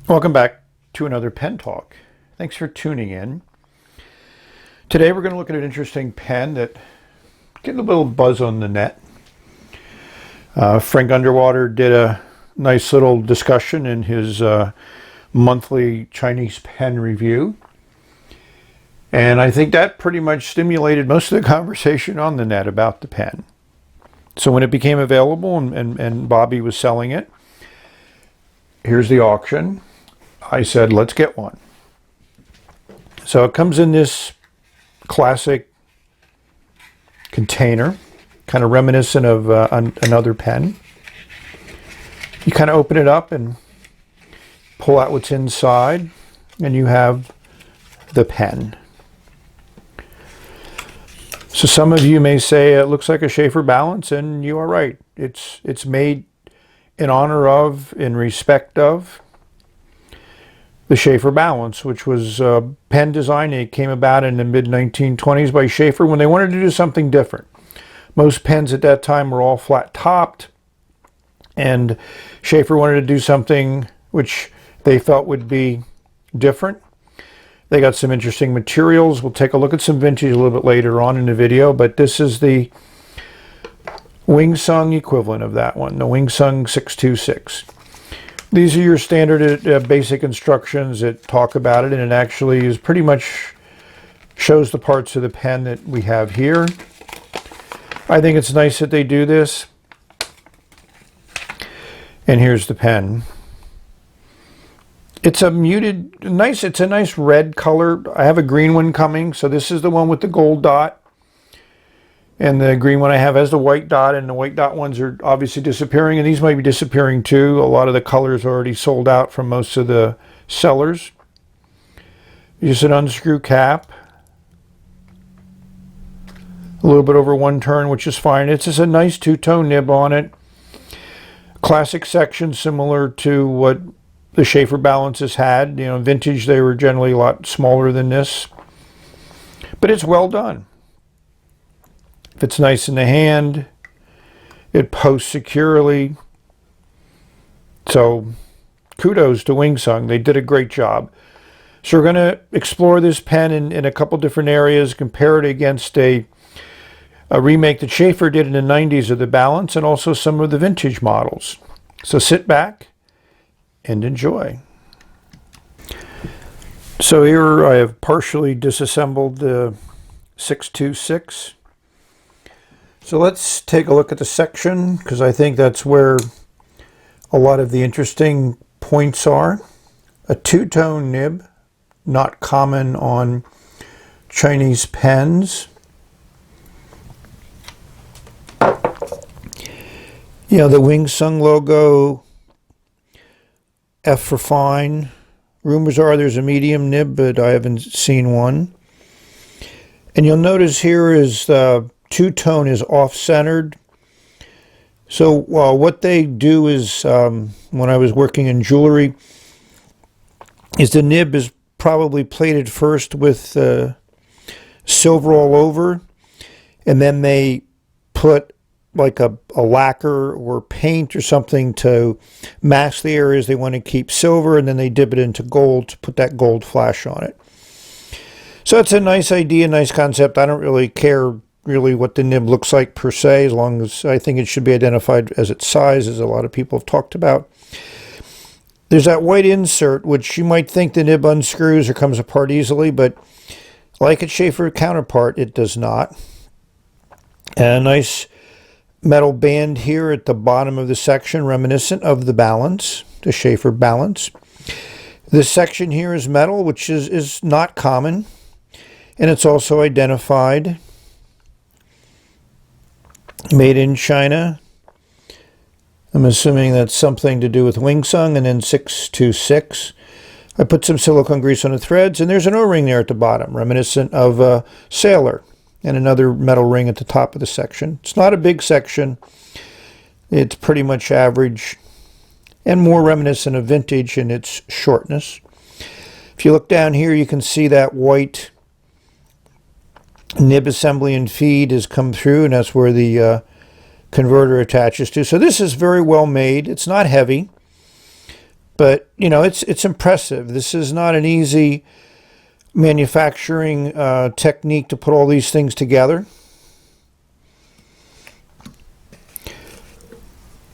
Welcome back to another pen talk. Thanks for tuning in. Today we're going to look at an interesting pen that getting a little buzz on the net. Frank Underwater did a nice little discussion in his monthly Chinese pen review. And I think that pretty much stimulated most of the conversation on the net about the pen. So when it became available and Bobby was selling it, here's the auction. I said, let's get one. So it comes in this classic container, kind of reminiscent of another pen. You kind of open it up and pull out what's inside, and you have the pen. So some of you may say it looks like a Schaefer Balance, and you are right. It's made in honor of, in respect of, the Schaefer Balance, which was a pen design. It came about in the mid-1920s by Schaefer when they wanted to do something different. Most pens at that time were all flat-topped, and Schaefer wanted to do something which they felt would be different. They got some interesting materials. We'll take a look at some vintage a little bit later on in the video, but this is the Wing Sung equivalent of that one, the Wing Sung 626. These are your standard basic instructions that talk about it, and it actually is pretty much shows the parts of the pen that we have here. I think it's nice that they do this. And here's the pen. It's a it's a nice red color. I have a green one coming, so this is the one with the gold dot. And the green one I have has the white dot, and the white dot ones are obviously disappearing, and these might be disappearing too. A lot of the colors are already sold out from most of the sellers. Just an unscrew cap. A little bit over one turn, which is fine. It's just a nice two-tone nib on it. Classic section similar to what the Schaefer Balances had. You know, vintage, they were generally a lot smaller than this. But it's well done. Fits nice in the hand. It posts securely. So kudos to Wing Sung. They did a great job. So we're going to explore this pen in a couple different areas, compare it against a remake that Schaefer did in the 90s of the Balance, and also some of the vintage models. So sit back and enjoy. So here I have partially disassembled the 626. So let's take a look at the section, because I think that's where a lot of the interesting points are. A two-tone nib, not common on Chinese pens. You know, the Wing Sung logo, F for fine. Rumors are there's a medium nib, but I haven't seen one. And you'll notice here is the two-tone is off-centered. So what they do is, when I was working in jewelry, is the nib is probably plated first with silver all over, and then they put like a lacquer or paint or something to mask the areas they want to keep silver, and then they dip it into gold to put that gold flash on it. So it's a nice idea, nice concept. I don't really care really what the nib looks like per se, as long as I think it should be identified as its size, as a lot of people have talked about. There's that white insert, which you might think the nib unscrews or comes apart easily, but like its Schaefer counterpart, it does not. And a nice metal band here at the bottom of the section, reminiscent of the Balance, the Schaefer Balance. This section here is metal, which is not common, and it's also identified made in China. I'm assuming that's something to do with Wing Sung, and then 626. I put some silicone grease on the threads, and there's an O-ring there at the bottom, reminiscent of a sailor, and another metal ring at the top of the section. It's not a big section. It's pretty much average and more reminiscent of vintage in its shortness. If you look down here, you can see that white nib assembly and feed has come through, and that's where the converter attaches to. So this is very well made. It's not heavy. But, you know, it's impressive. This is not an easy manufacturing technique to put all these things together.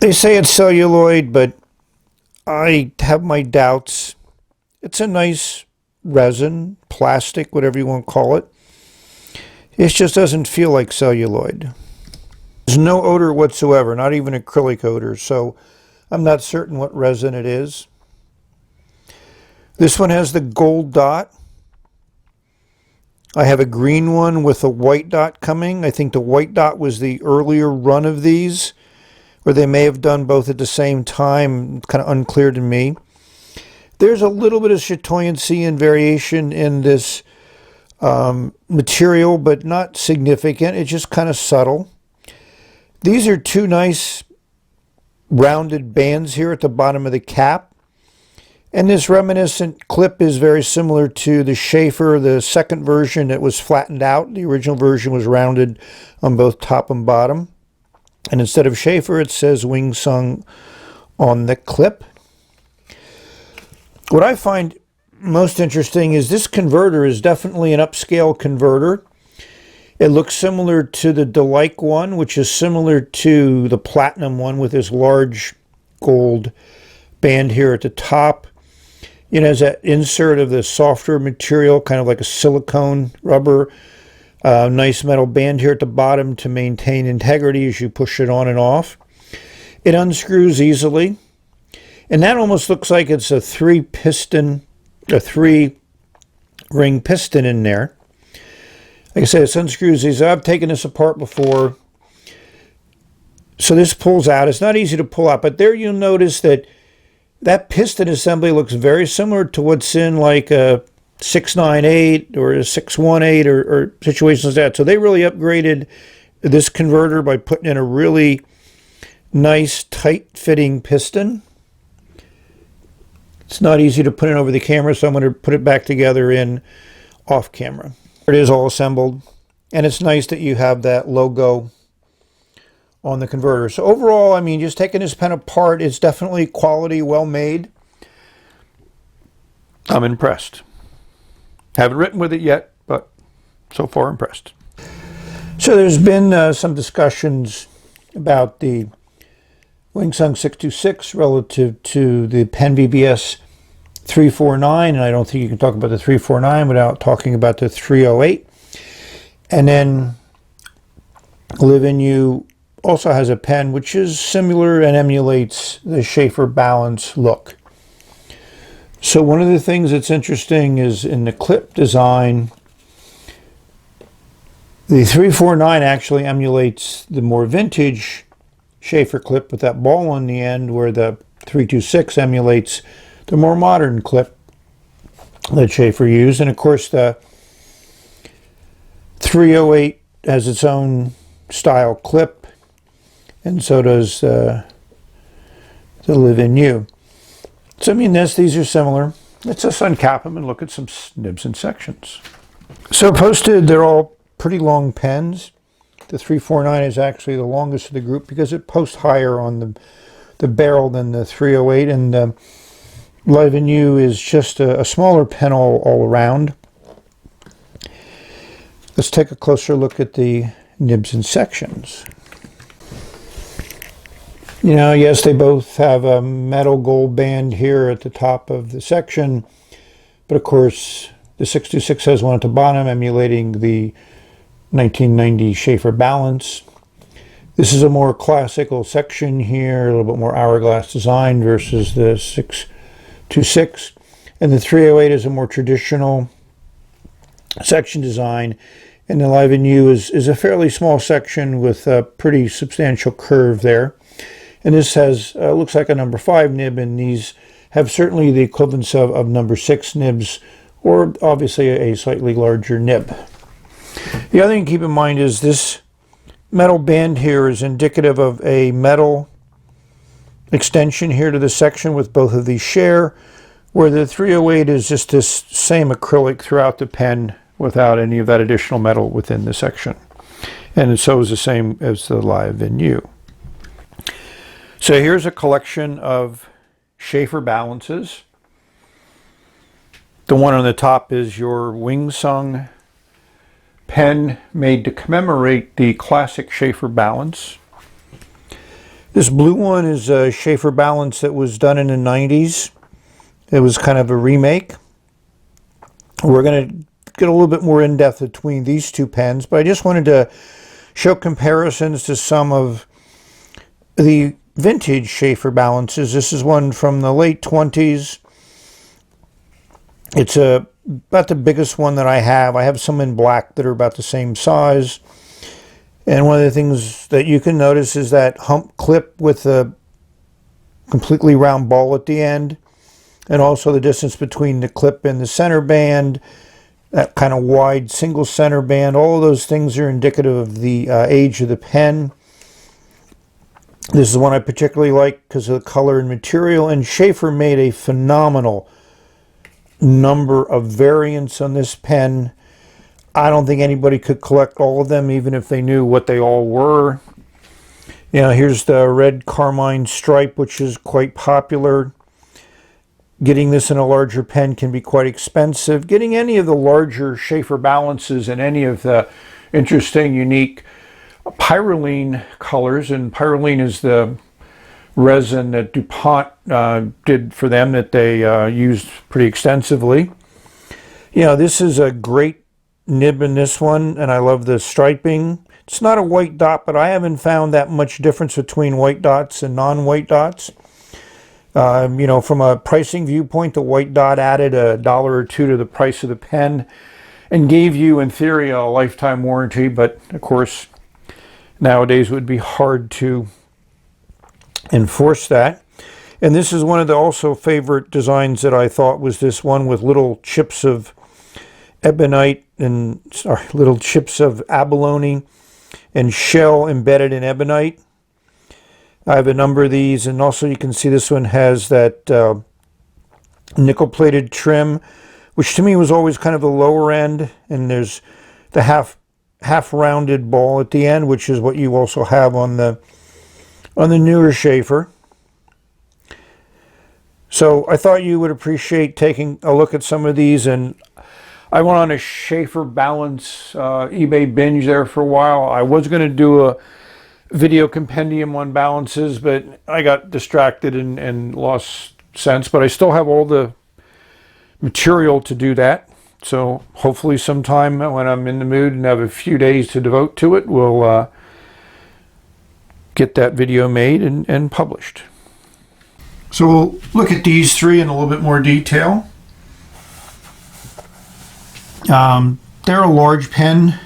They say it's celluloid, but I have my doubts. It's a nice resin, plastic, whatever you want to call it. It just doesn't feel like celluloid. There's no odor whatsoever, not even acrylic odor, so I'm not certain what resin it is. This one has the gold dot. I have a green one with a white dot coming. I think the white dot was the earlier run of these, or they may have done both at the same time. It's kind of unclear to me. There's a little bit of chatoyancy and variation in this material, but not significant. It's just kind of subtle. These are two nice rounded bands here at the bottom of the cap. And this reminiscent clip is very similar to the Schaefer, the second version that was flattened out. The original version was rounded on both top and bottom. And instead of Schaefer, it says Wing Sung on the clip. What I find most interesting is this converter is definitely an upscale converter. It looks similar to the Delight one, which is similar to the Platinum one with this large gold band here at the top. It has that insert of the softer material, kind of like a silicone rubber. Nice metal band here at the bottom to maintain integrity as you push it on and off. It unscrews easily. And that almost looks like it's a three-ring piston in there. Like I said, it unscrews these. I've taken this apart before. So this pulls out. It's not easy to pull out, but there you'll notice that that piston assembly looks very similar to what's in like a 698 or a 618 or situations like that. So they really upgraded this converter by putting in a really nice tight-fitting piston. It's not easy to put in over the camera, so I'm going to put it back together in off camera. It is all assembled, and it's nice that you have that logo on the converter. So overall, I mean, just taking this pen apart, it's definitely quality, well made. I'm impressed. Haven't written with it yet, but so far impressed. So there's been some discussions about the Wing Sung 626 relative to the Pen VBS 349, and I don't think you can talk about the 349 without talking about the 308. And then Live in You also has a pen which is similar and emulates the Schaefer Balance look. So one of the things that's interesting is in the clip design, the 349 actually emulates the more vintage Schaefer clip with that ball on the end, where the 326 emulates the more modern clip that Schaefer used. And of course the 308 has its own style clip, and so does the Live in You. So I mean, these are similar. Let's just uncap them and look at some nibs and sections. So posted, they're all pretty long pens. The 349 is actually the longest of the group because it posts higher on the barrel than the 308, and the Live in You is just a smaller pen all around. Let's take a closer look at the nibs and sections. You know, yes, they both have a metal gold band here at the top of the section, but of course the 626 has one at the bottom emulating the 1990 Schaefer Balance. This is a more classical section here, a little bit more hourglass design versus the 626. And the 308 is a more traditional section design. And the Live in You is a fairly small section with a pretty substantial curve there. And this has, looks like a number 5 nib, and these have certainly the equivalence of number 6 nibs, or obviously a slightly larger nib. The other thing to keep in mind is this metal band here is indicative of a metal extension here to the section with both of these share, where the 308 is just this same acrylic throughout the pen without any of that additional metal within the section. And so is the same as the Live in You. So here's a collection of Schaefer balances. The one on the top is your Wing Sung pen made to commemorate the classic Schaefer balance. This blue one is a Schaefer balance that was done in the 90s. It was kind of a remake. We're going to get a little bit more in depth between these two pens, but I just wanted to show comparisons to some of the vintage Schaefer balances. This is one from the late 20s. It's about the biggest one that I have. I have some in black that are about the same size. And one of the things that you can notice is that hump clip with a completely round ball at the end. And also the distance between the clip and the center band. That kind of wide single center band. All of those things are indicative of the age of the pen. This is one I particularly like because of the color and material. And Schaefer made a phenomenal number of variants on this pen. I don't think anybody could collect all of them, even if they knew what they all were. You know, here's the red carmine stripe, which is quite popular. Getting this in a larger pen can be quite expensive. Getting any of the larger Schaefer balances in any of the interesting, unique pyrroline colors, and pyrroline is the resin that DuPont did for them that they used pretty extensively. You know, this is a great nib in this one, and I love the striping. It's not a white dot, but I haven't found that much difference between white dots and non-white dots. You know, from a pricing viewpoint, the white dot added $1 or $2 to the price of the pen and gave you, in theory, a lifetime warranty, but of course, nowadays it would be hard to enforce that. And this is one of the also favorite designs that I thought was this one with little chips of ebonite and little chips of abalone and shell embedded in ebonite. I have a number of these, and also you can see this one has that nickel plated trim, which to me was always kind of the lower end, and there's the half rounded ball at the end, which is what you also have on the newer Schaefer. So I thought you would appreciate taking a look at some of these, and I went on a Schaefer balance eBay binge there for a while. I was going to do a video compendium on balances, but I got distracted and lost sense, but I still have all the material to do that. So hopefully sometime when I'm in the mood and have a few days to devote to it, we'll get that video made and published. So we'll look at these three in a little bit more detail. They're a large pen.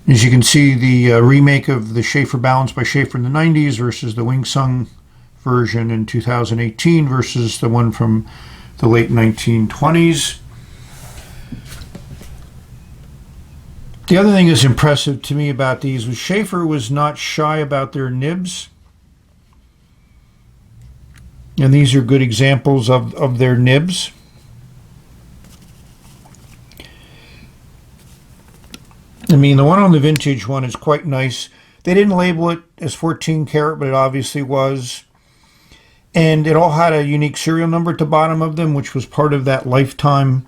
As you can see, the remake of the Schaefer balance by Schaefer in the 90s versus the Wing Sung version in 2018 versus the one from the late 1920s. The other thing that's impressive to me about these was Schaefer was not shy about their nibs. And these are good examples of their nibs. I mean, the one on the vintage one is quite nice. They didn't label it as 14 karat, but it obviously was. And it all had a unique serial number at the bottom of them, which was part of that lifetime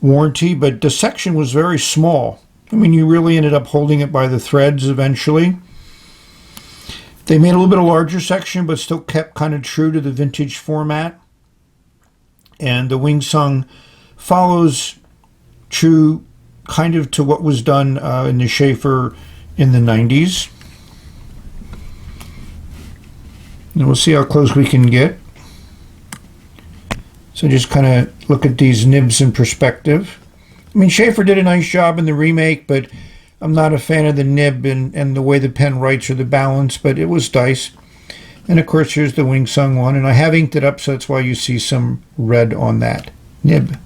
warranty. But the section was very small. I mean, you really ended up holding it by the threads eventually. They made a little bit of larger section, but still kept kind of true to the vintage format. And the Wing Sung follows true kind of to what was done in the Schaefer in the 90s. And we'll see how close we can get. So just kind of look at these nibs in perspective. I mean, Schaefer did a nice job in the remake, but I'm not a fan of the nib and the way the pen writes or the balance, but it was nice. And of course, here's the Wing Sung one, and I have inked it up, so that's why you see some red on that nib.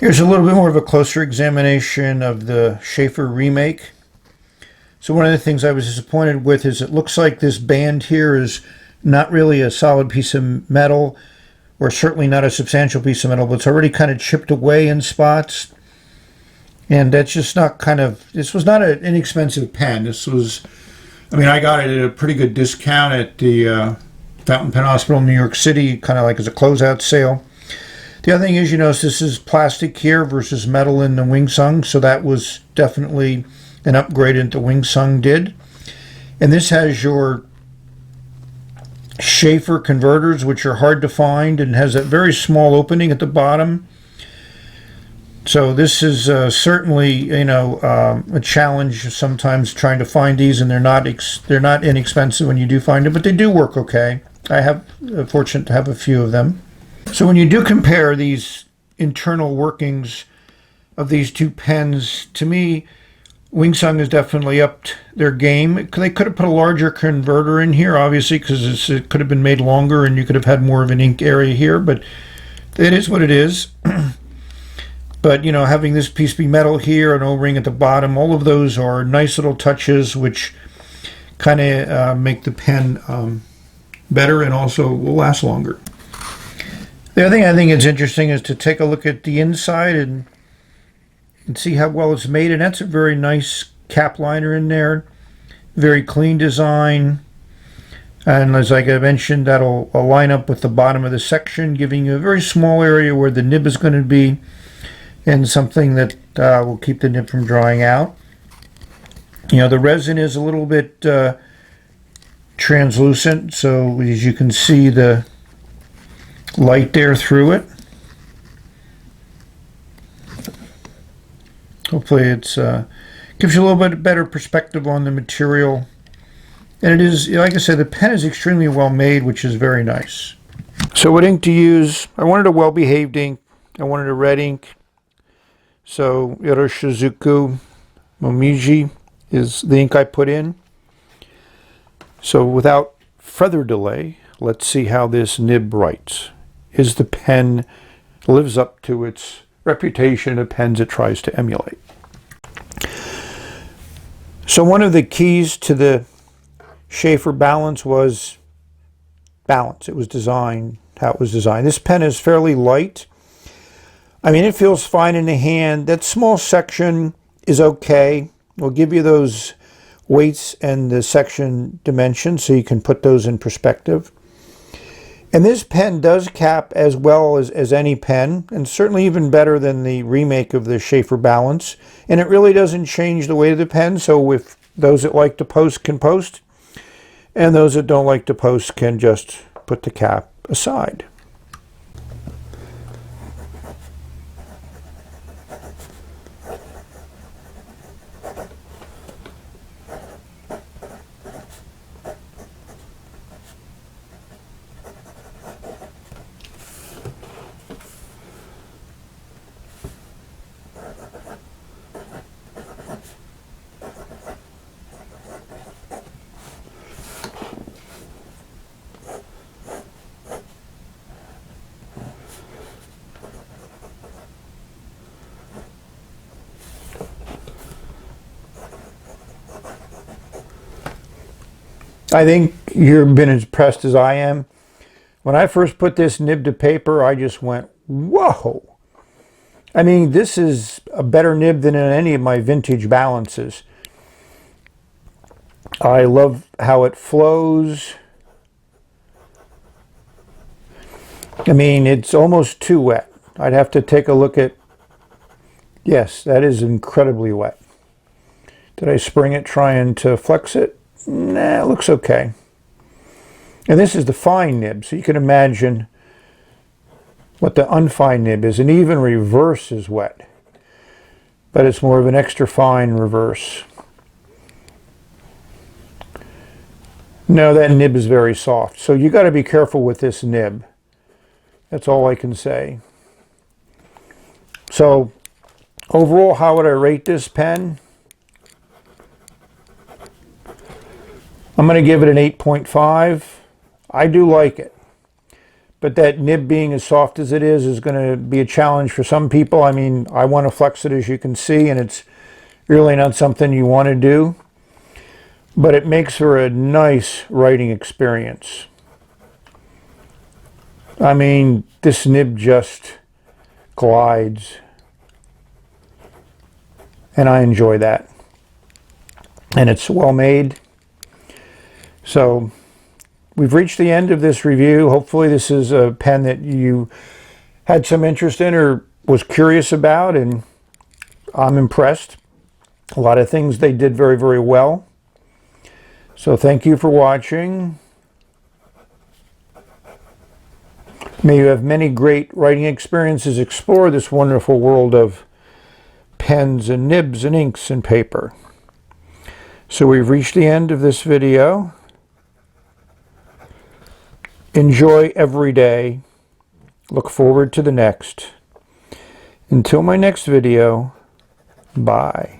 Here's a little bit more of a closer examination of the Schaefer remake. So one of the things I was disappointed with is it looks like this band here is not really a solid piece of metal, or certainly not a substantial piece of metal, but it's already kind of chipped away in spots. And that's just not this was not an inexpensive pen. This was, I mean, I got it at a pretty good discount at the Fountain Pen Hospital in New York City, kind of like as a closeout sale. The other thing is, you notice this is plastic here versus metal in the Wing Sung, so that was definitely an upgrade that the Wing Sung did. And this has your Schaefer converters, which are hard to find, and has a very small opening at the bottom. So this is certainly, a challenge sometimes trying to find these, and they're not inexpensive when you do find them, but they do work okay. I have fortunate to have a few of them. So when you do compare these internal workings of these two pens, to me, Wing Sung has definitely upped their game. They could have put a larger converter in here, obviously, because it could have been made longer and you could have had more of an ink area here, but it is what it is. But, having this piece be metal here, an O-ring at the bottom, all of those are nice little touches which kind of make the pen better and also will last longer. The other thing I think is interesting is to take a look at the inside and see how well it's made, and that's a very nice cap liner in there. Very clean design. And as I mentioned, that'll line up with the bottom of the section, giving you a very small area where the nib is going to be, and something that will keep the nib from drying out. The resin is a little bit translucent, so as you can see the light there through it. Hopefully it's gives you a little bit better perspective on the material. And it is, like I said, the pen is extremely well made, which is very nice. So what ink to use? I wanted a well-behaved ink. I wanted a red ink. So Yoroshizuku Momiji is the ink I put in. So without further delay, let's see how this nib writes. Is the pen lives up to its reputation of pens it tries to emulate. So one of the keys to the Schaefer balance was balance. It was designed how it was designed. This pen is fairly light. I mean, it feels fine in the hand. That small section is okay. We'll give you those weights and the section dimensions so you can put those in perspective. And this pen does cap as well as any pen, and certainly even better than the remake of the Schaefer Balance. And it really doesn't change the weight of the pen, so if those that like to post can post, and those that don't like to post can just put the cap aside. I think you've been as impressed as I am. When I first put this nib to paper, I just went, whoa! I mean, this is a better nib than in any of my vintage balances. I love how it flows. I mean, it's almost too wet. I'd have to take a look at... Yes, that is incredibly wet. Did I spring it trying to flex it? Nah, it looks okay. And this is the fine nib, so you can imagine what the unfine nib is. And even reverse is wet, but it's more of an extra fine reverse. No, that nib is very soft, so you got to be careful with this nib. That's all I can say. So overall, how would I rate this pen? I'm going to give it an 8.5. I do like it. But that nib being as soft as it is going to be a challenge for some people. I mean, I want to flex it, as you can see, and it's really not something you want to do. But it makes for a nice writing experience. I mean, this nib just glides. And I enjoy that. And it's well made. So we've reached the end of this review. Hopefully this is a pen that you had some interest in or was curious about, and I'm impressed. A lot of things they did very, very well. So thank you for watching. May you have many great writing experiences. Explore this wonderful world of pens and nibs and inks and paper. So we've reached the end of this video. Enjoy every day. Look forward to the next. Until my next video, bye.